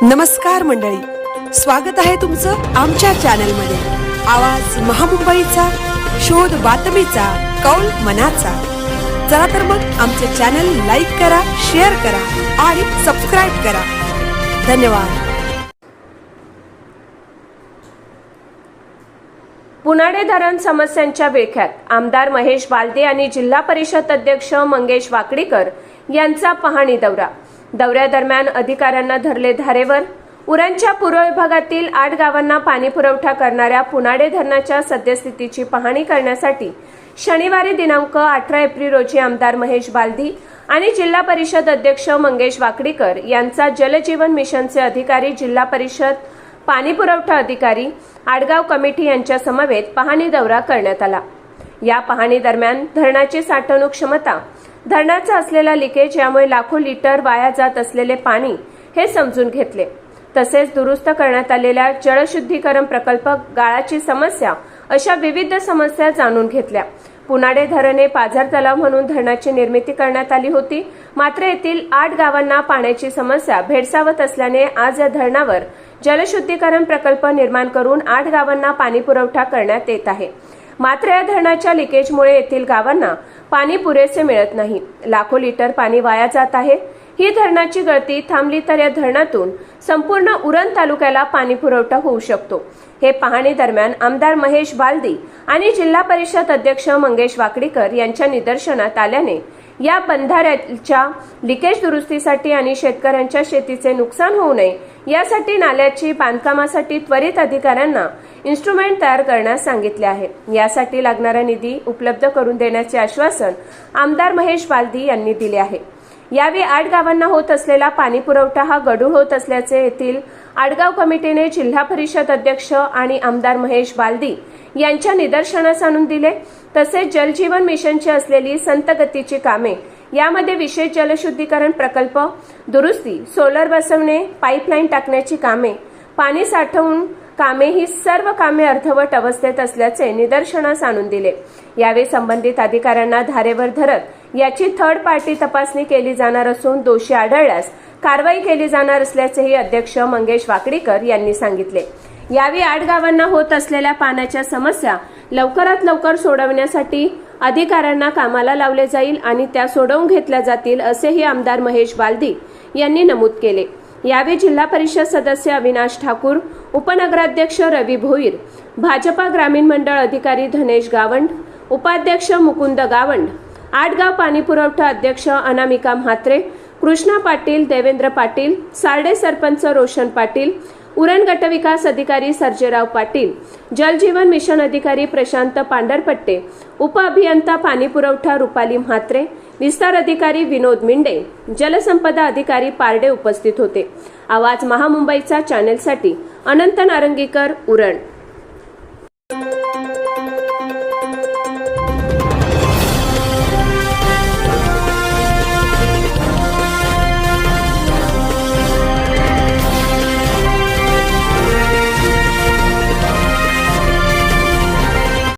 नमस्कार मंडळी, स्वागत आहे तुमचं आमच्या चॅनलमध्ये। आवाज महामुंबईचा, शोध बातमीचा, कौल मनाचा। चला तर मग आमचे चॅनल लाईक करा, शेअर करा आणि सबस्क्राइब करा। धन्यवाद। पुनाडे धरण समस्यांच्या विळख्यात आमदार महेश बालदी आणि जिल्हा परिषद अध्यक्ष मंगेश वाकडीकर यांचा पाहणी दौरा। दौऱ्यादरम्यान अधिकाऱ्यांना धरले धारेवर। उरणच्या पूर्व विभागातील 8 गावांना पाणी पुरवठा करणाऱ्या पुनाडे धरणाच्या सद्यस्थितीची पाहणी करण्यासाठी शनिवारी दिनांक 18 एप्रिल रोजी आमदार महेश बालदी आणि जिल्हा परिषद अध्यक्ष मंगेश वाकडीकर यांचा जलजीवन मिशनचे अधिकारी, जिल्हा परिषद पाणी पुरवठा अधिकारी, आडगाव कमिटी यांच्या समवेत पाहणी दौरा करण्यात आला। या पाहणी दरम्यान धरणाची साठवणूक क्षमता, धरणाचा असलेला लिकेज यामुळे लाखो लिटर वाया जात असलेले पाणी हे समजून घेतले। तसेच दुरुस्त करण्यात आलेल्या जलशुद्धीकरण प्रकल्प, गाळाची समस्या अशा विविध समस्या जाणून घेतल्या। पुनाडे धरण हे पाझर तलाव म्हणून धरणाची निर्मिती करण्यात आली होती, मात्र येथील 8 गावांना पाण्याची समस्या भेडसावत असल्याने आज या धरणावर जलशुद्धीकरण प्रकल्प निर्माण करून 8 गावांना पाणी पुरवठा करण्यात येत आहे। मात्र या धरणाच्या लिकेजमुळे येथील गावांना पाणी पुरेसे मिळत नाही, लाखो लिटर पाणी वाया जात आहे। ही धरणाची गळती थांबली तर या धरणातून संपूर्ण उरण तालुक्याला पाणी पुरवठा होऊ शकतो। हे पाहणी दरम्यान आमदार महेश बालदी आणि जिल्हा परिषद अध्यक्ष मंगेश वाकडीकर यांच्या निदर्शनात आल्याने या बंधाऱ्याच्या लिकेज दुरुस्तीसाठी आणि शेतकऱ्यांच्या शेतीचे नुकसान होऊ नये यासाठी नाल्याची बांधकामासाठी त्वरित अधिकाऱ्यांना इन्स्ट्रुमेंट तयार करण्यास सांगितले आहे। यासाठी लागणारा निधी उपलब्ध करून देण्याचे आश्वासन आमदार महेश बालदी यांनी दिले आहे। यावेळी 8 गावांना होत असलेला पाणी पुरवठा हा गढूळ होत असल्याचे येथील आडगाव कमिटीने जिल्हा परिषद अध्यक्ष आणि आमदार महेश बालदी यांच्या निदर्शनास आणून दिले। तसेच जलजीवन मिशनची असलेली संत गतीची कामे, यामध्ये विशेष जलशुद्धीकरण प्रकल्प दुरुस्ती, सोलर बसवणे, पाईपलाईन टाकण्याची कामे, पाणी साठवून कामे ही सर्व कामे अर्धवट अवस्थेत असल्याचे निदर्शनास आणून दिले। यावेळी संबंधित अधिकाऱ्यांना धारेवर धरत याची थर्ड पार्टी तपासणी केली जाणार असून दोषी आढळल्यास कारवाई केली जाणार असल्याचेही अध्यक्ष मंगेश वाकडीकर यांनी सांगितले। यावेळी 8 गावांना होत असलेल्या पाण्याच्या समस्या लवकरात लवकर सोडवण्यासाठी अधिकाऱ्यांना कामाला लावले जाईल आणि त्या सोडवून घेतल्या जातील असेही आमदार महेश बालदी यांनी नमूद केले। यावेळी जिल्हा परिषद सदस्य अविनाश ठाकूर, उपनगराध्यक्ष रवी भोईर, भाजपा ग्रामीण मंडळ अधिकारी धनेश गावंड, उपाध्यक्ष मुकुंद गावंड, आडगाव पाणी पुरवठा अध्यक्ष अनामिका म्हात्रे, कृष्णा पाटील, देवेंद्र पाटील, सार्डे सरपंच रोशन पाटील, उरण गटविकास अधिकारी सर्जेराव पाटील, जलजीवन मिशन अधिकारी प्रशांत पांढरपट्टे, उपअभियंता पाणी पुरवठा रुपाली म्हात्रे, विस्तार अधिकारी विनोद मिंडे, जलसंपदा अधिकारी पारडे उपस्थित होते। आवाज महामुंबईचा चॅनेलसाठी अनंत नारंगीकर, उरण।